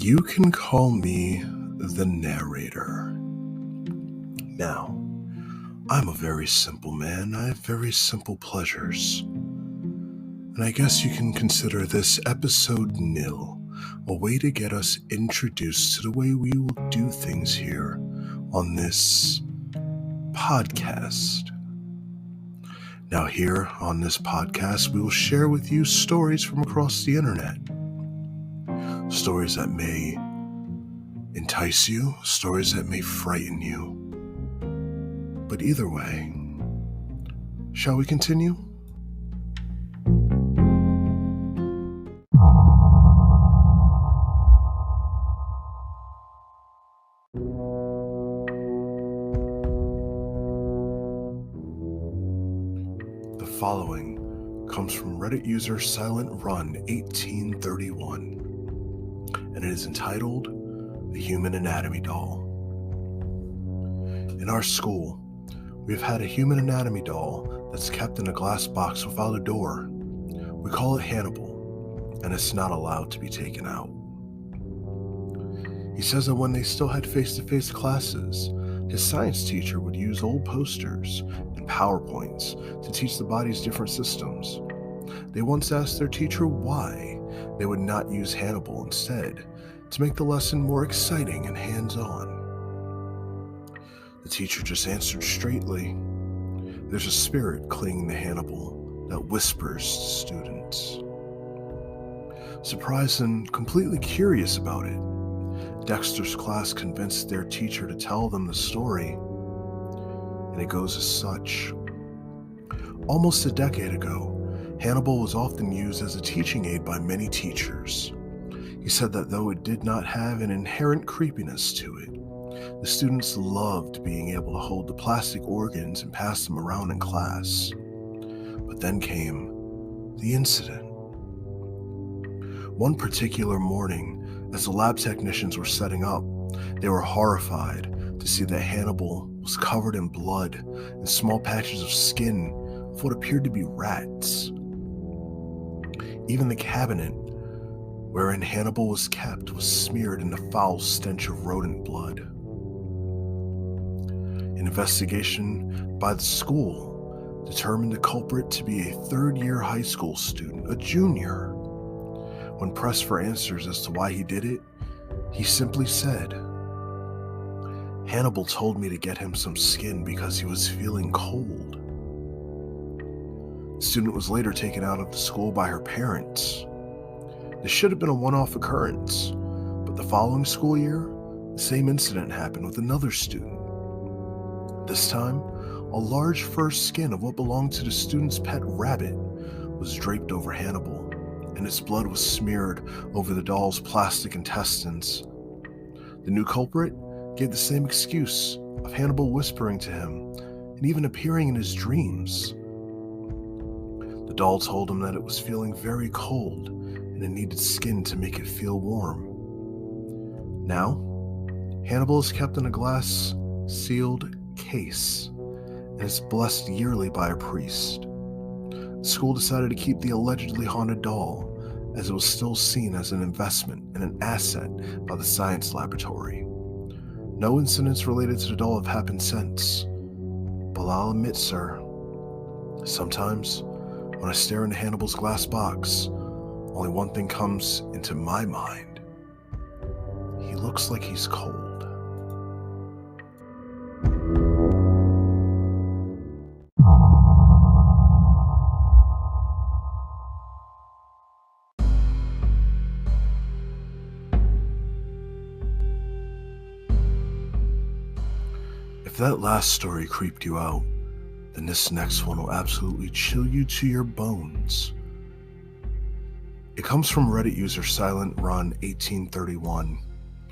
You can call me the narrator. Now, I'm a very simple man. I have very simple pleasures. And I guess you can consider this episode nil a way to get us introduced to the way we will do things here on this podcast. Now, here on this podcast, we will share with you stories from across the internet. Stories that may entice you, stories that may frighten you. But either way, shall we continue? The following comes from Reddit user SilentRun1831, and it is entitled The Human Anatomy Doll. In our school, we've had a human anatomy doll that's kept in a glass box without a door. We call it Hannibal, and it's not allowed to be taken out. He says that when they still had face-to-face classes, his science teacher would use old posters and PowerPoints to teach the body's different systems. They once asked their teacher why they would not use Hannibal instead, to make the lesson more exciting and hands-on. The teacher just answered straightly, "There's a spirit clinging to Hannibal that whispers to students." Surprised and completely curious about it, Dexter's class convinced their teacher to tell them the story, and it goes as such. Almost a decade ago, Hannibal was often used as a teaching aid by many teachers. He said that though it did not have an inherent creepiness to it, the students loved being able to hold the plastic organs and pass them around in class. But then came the incident. One particular morning, as the lab technicians were setting up, they were horrified to see that Hannibal was covered in blood and small patches of skin of what appeared to be rats. Even the cabinet wherein Hannibal was kept was smeared in the foul stench of rodent blood. An investigation by the school determined the culprit to be a third-year high school student, a junior. When pressed for answers as to why he did it, he simply said, "Hannibal told me to get him some skin because he was feeling cold." The student was later taken out of the school by her parents. This should have been a one-off occurrence, but the following school year, the same incident happened with another student. This time, a large fur skin of what belonged to the student's pet rabbit was draped over Hannibal, and its blood was smeared over the doll's plastic intestines. The new culprit gave the same excuse of Hannibal whispering to him and even appearing in his dreams. The doll told him that it was feeling very cold and it needed skin to make it feel warm. Now, Hannibal is kept in a glass sealed case and is blessed yearly by a priest. The school decided to keep the allegedly haunted doll, as it was still seen as an investment and an asset by the science laboratory. No incidents related to the doll have happened since, but I'll admit, sir, sometimes when I stare into Hannibal's glass box, only one thing comes into my mind. He looks like he's cold. If that last story creeped you out, then this next one will absolutely chill you to your bones. It comes from Reddit user SilentRun1831,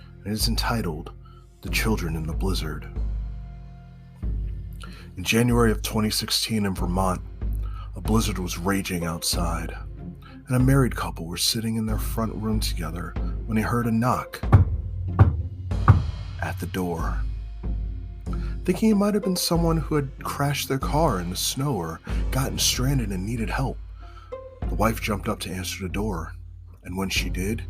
and it is entitled The Children in the Blizzard. In January of 2016 in Vermont, a blizzard was raging outside, and a married couple were sitting in their front room together when they heard a knock at the door. Thinking it might have been someone who had crashed their car in the snow or gotten stranded and needed help, the wife jumped up to answer the door, and when she did,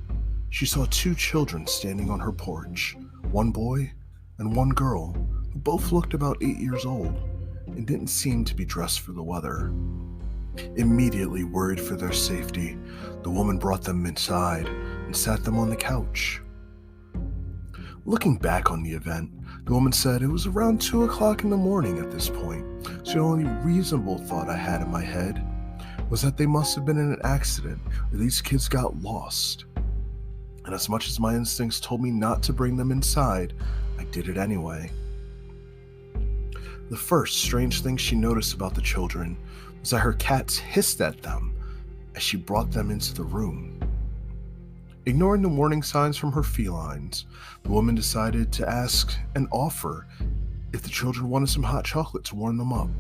She saw two children standing on her porch, one boy and one girl, who both looked about 8 years old and didn't seem to be dressed for the weather. Immediately worried for their safety, the woman brought them inside and sat them on the couch. Looking back on the event, the woman said it was around 2 o'clock in the morning at this point, so the only reasonable thought I had in my head was that they must have been in an accident or these kids got lost. And as much as my instincts told me not to bring them inside, I did it anyway. The first strange thing she noticed about the children was that her cats hissed at them as she brought them into the room. Ignoring the warning signs from her felines, the woman decided to ask and offer if the children wanted some hot chocolate to warm them up.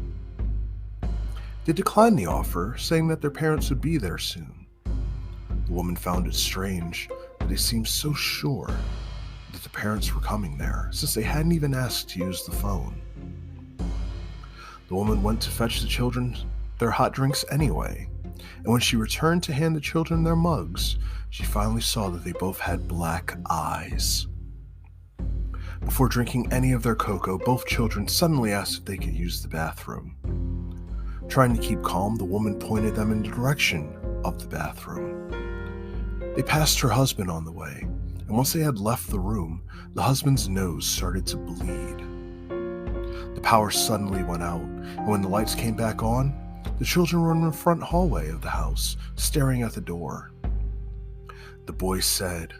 They declined the offer, saying that their parents would be there soon. The woman found it strange that they seemed so sure that the parents were coming there, since they hadn't even asked to use the phone. The woman went to fetch the children their hot drinks anyway, and when she returned to hand the children their mugs, she finally saw that they both had black eyes. Before drinking any of their cocoa, both children suddenly asked if they could use the bathroom. Trying to keep calm, the woman pointed them in the direction of the bathroom. They passed her husband on the way, and once they had left the room, the husband's nose started to bleed. The power suddenly went out, and when the lights came back on, the children were in the front hallway of the house, staring at the door. The boy said,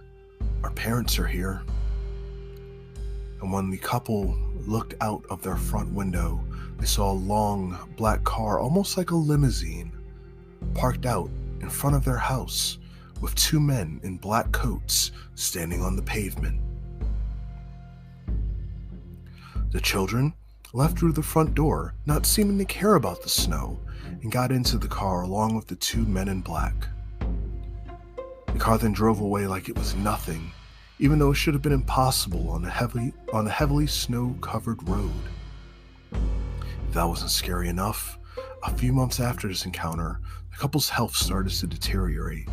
"Our parents are here." And when the couple looked out of their front window, they saw a long black car, almost like a limousine, parked out in front of their house with two men in black coats standing on the pavement. The children left through the front door, not seeming to care about the snow, and got into the car along with the two men in black. The car then drove away like it was nothing, even though it should have been impossible on a heavily snow-covered road. If that wasn't scary enough, a few months after this encounter, the couple's health started to deteriorate.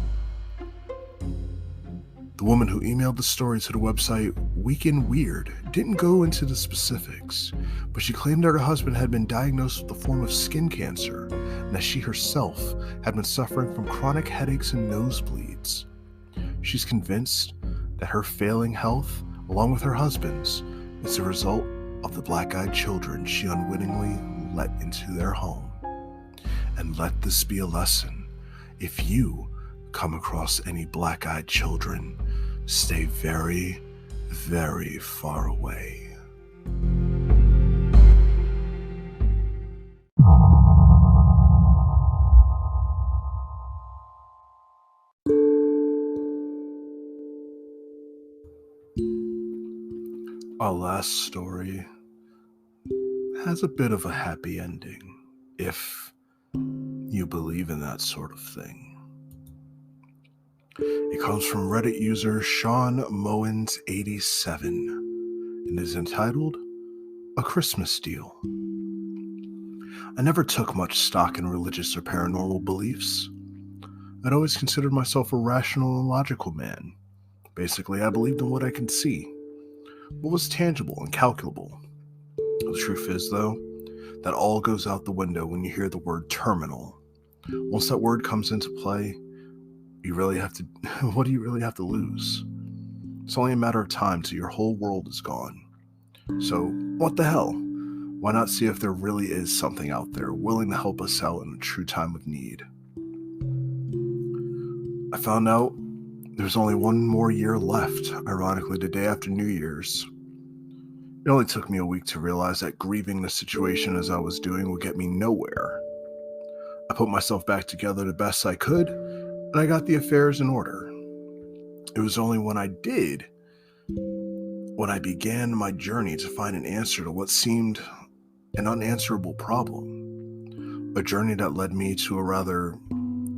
The woman who emailed the story to the website Weekend Weird didn't go into the specifics, but she claimed that her husband had been diagnosed with a form of skin cancer and that she herself had been suffering from chronic headaches and nosebleeds. She's convinced that her failing health, along with her husband's, is a result of the black-eyed children she unwittingly let into their home. And let this be a lesson. If you come across any black-eyed children, stay very, very far away. Our last story has a bit of a happy ending, if you believe in that sort of thing. It comes from Reddit user Sean Mowens87 and is entitled A Christmas Deal. I never took much stock in religious or paranormal beliefs. I'd always considered myself a rational and logical man. Basically, I believed in what I could see, what was tangible and calculable. The truth is, though, that all goes out the window when you hear the word terminal. Once that word comes into play, what do you really have to lose? It's only a matter of time till your whole world is gone. So, what the hell? Why not see if there really is something out there willing to help us out in a true time of need? I found out there's only one more year left, ironically the day after New Year's. It only took me a week to realize that grieving the situation as I was doing would get me nowhere. I put myself back together the best I could, and I got the affairs in order. It was only when I began my journey to find an answer to what seemed an unanswerable problem. A journey that led me to a rather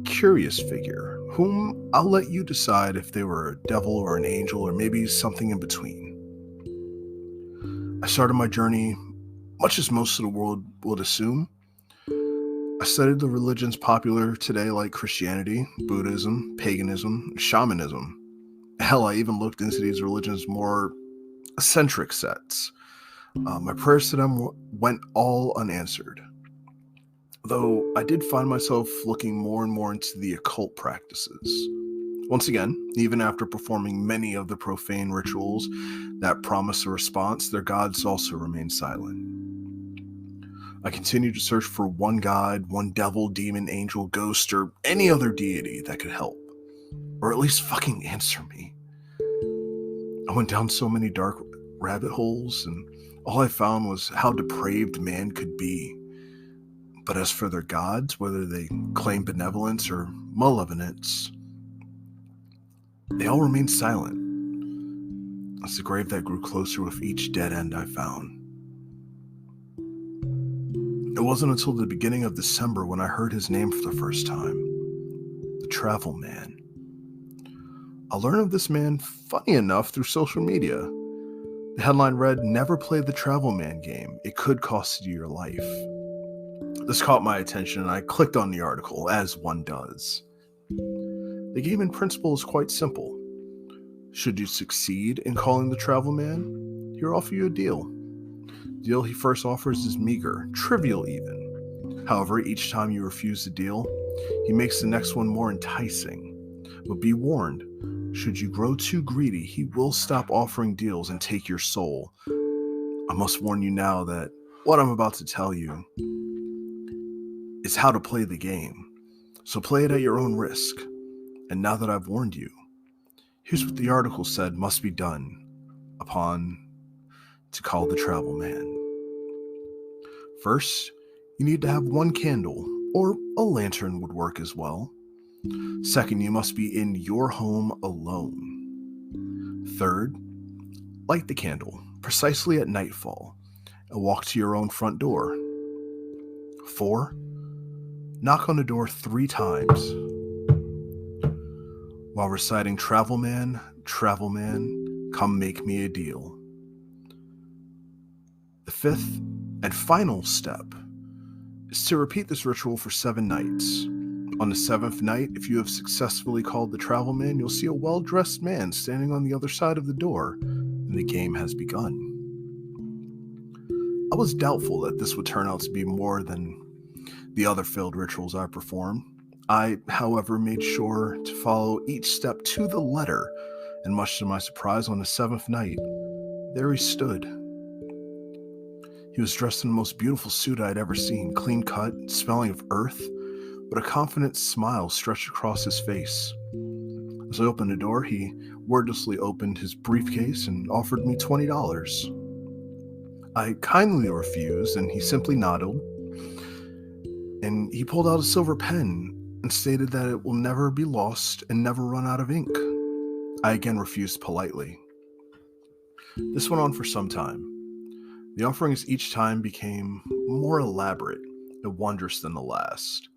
curious figure, whom I'll let you decide if they were a devil or an angel or maybe something in between. I started my journey, much as most of the world would assume. I studied the religions popular today like Christianity, Buddhism, paganism, shamanism. Hell, I even looked into these religions' more eccentric sects. My prayers to them went all unanswered, though I did find myself looking more and more into the occult practices. Once again, even after performing many of the profane rituals that promise a response, their gods also remain silent. I continue to search for one god, one devil, demon, angel, ghost, or any other deity that could help, or at least fucking answer me. I went down so many dark rabbit holes, and all I found was how depraved man could be. But as for their gods, whether they claim benevolence or malevolence, they all remained silent, as the grave that grew closer with each dead end I found. It wasn't until the beginning of December when I heard his name for the first time, the Travel Man. I learned of this man, funny enough, through social media. The headline read, "Never play the Travel Man game. It could cost you your life." This caught my attention and I clicked on the article, as one does. The game in principle is quite simple. Should you succeed in calling the Travel Man, he'll offer you a deal. The deal he first offers is meager, trivial even. However, each time you refuse the deal, he makes the next one more enticing. But be warned, should you grow too greedy, he will stop offering deals and take your soul. I must warn you now that what I'm about to tell you is how to play the game. So play it at your own risk. And now that I've warned you, here's what the article said must be done upon to call the Travel Man. First, you need to have one candle, or a lantern would work as well. Second, you must be in your home alone. Third, light the candle precisely at nightfall and walk to your own front door. 4, knock on the door 3 times while reciting, Travel Man, come make me a deal." The 5th and final step is to repeat this ritual for 7 nights. On the 7th night, if you have successfully called the Travel Man, you'll see a well-dressed man standing on the other side of the door, and the game has begun. I was doubtful that this would turn out to be more than the other failed rituals I performed. I, however, made sure to follow each step to the letter, and much to my surprise, on the 7th night, there he stood. He was dressed in the most beautiful suit I had ever seen, clean cut, smelling of earth, but a confident smile stretched across his face. As I opened the door, he wordlessly opened his briefcase and offered me $20. I kindly refused, and he simply nodded, and he pulled out a silver pen and stated that it will never be lost and never run out of ink. I again refused politely. This went on for some time. The offerings each time became more elaborate and wondrous than the last.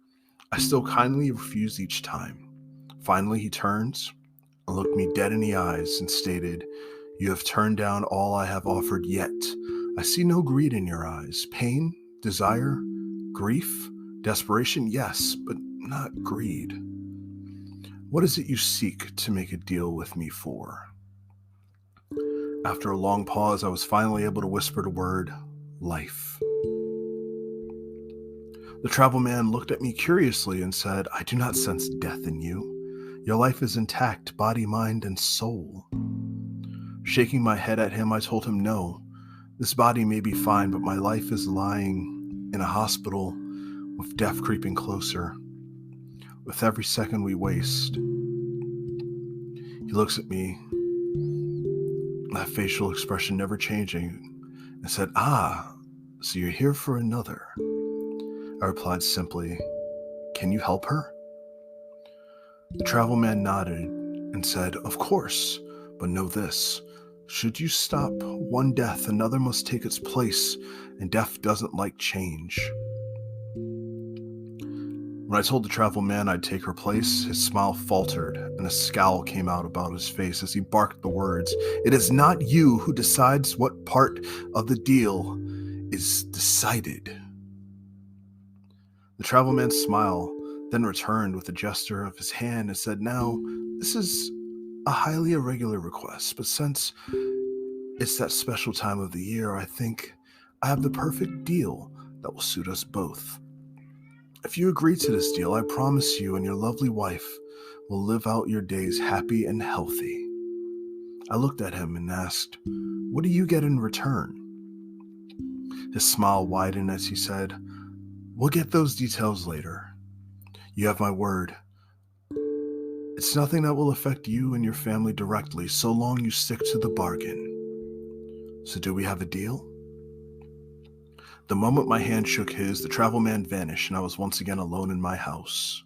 I still kindly refused each time. Finally, he turns and looked me dead in the eyes and stated, "You have turned down all I have offered yet. I see no greed in your eyes. Pain, desire, grief, desperation, yes, but not greed. What is it you seek to make a deal with me for?" After a long pause, I was finally able to whisper the word, "Life." The Travel Man looked at me curiously and said, "I do not sense death in you. Your life is intact, body, mind, and soul." Shaking my head at him, I told him, "No, this body may be fine, but my life is lying in a hospital with death creeping closer. With every second we waste." He looks at me, that facial expression never changing, and said, "Ah, so you're here for another." I replied simply, "Can you help her?" The Travel Man nodded and said, "Of course, but know this. Should you stop one death, another must take its place, and death doesn't like change." When I told the Travel Man I'd take her place, his smile faltered and a scowl came out about his face as he barked the words, "It is not you who decides what part of the deal is decided." The Travel Man's smile then returned with a gesture of his hand and said, "Now, this is a highly irregular request, but since it's that special time of the year, I think I have the perfect deal that will suit us both. If you agree to this deal, I promise you and your lovely wife will live out your days happy and healthy." I looked at him and asked, "What do you get in return?" His smile widened as he said, "We'll get those details later. You have my word. It's nothing that will affect you and your family directly so long you stick to the bargain. So do we have a deal?" The moment my hand shook his, the travel man vanished and I was once again alone in my house.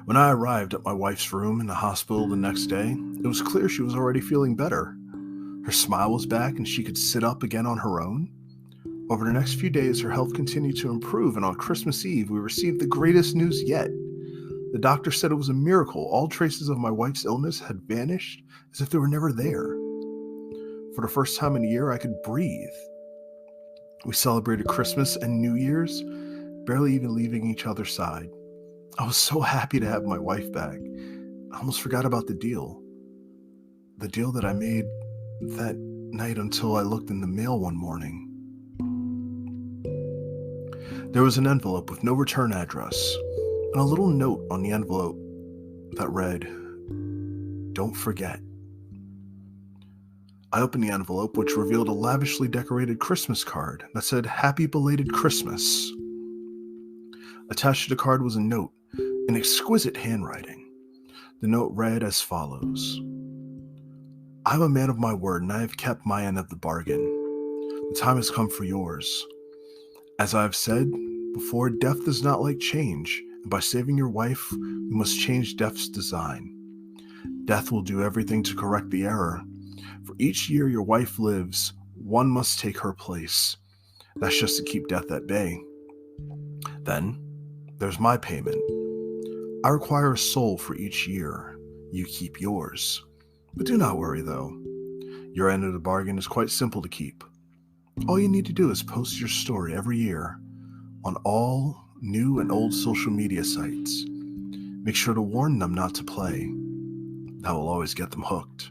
When I arrived at my wife's room in the hospital the next day, it was clear she was already feeling better. Her smile was back and she could sit up again on her own. Over the next few days, her health continued to improve, and on Christmas Eve, we received the greatest news yet. The doctor said it was a miracle. All traces of my wife's illness had vanished as if they were never there. For the first time in a year, I could breathe. We celebrated Christmas and New Year's, barely even leaving each other's side. I was so happy to have my wife back. I almost forgot about the deal. The deal that I made that night until I looked in the mail one morning. There was an envelope with no return address, and a little note on the envelope that read, "Don't forget." I opened the envelope, which revealed a lavishly decorated Christmas card that said, "Happy Belated Christmas." Attached to the card was a note in exquisite handwriting. The note read as follows: "I'm a man of my word, and I have kept my end of the bargain. The time has come for yours. As I have said before, death does not like change, and by saving your wife, we must change death's design. Death will do everything to correct the error. For each year your wife lives, one must take her place. That's just to keep death at bay. Then, there's my payment. I require a soul for each year. You keep yours. But do not worry, though. Your end of the bargain is quite simple to keep. All you need to do is post your story every year on all new and old social media sites. Make sure to warn them not to play. That will always get them hooked.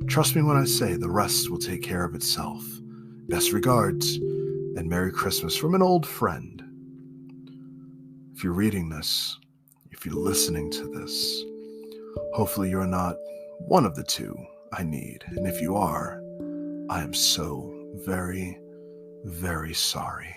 Trust me when I say the rest will take care of itself. Best regards, and Merry Christmas from an old friend." If you're reading this, if you're listening to this, hopefully you're not one of the two I need. And if you are, I am so very, very sorry.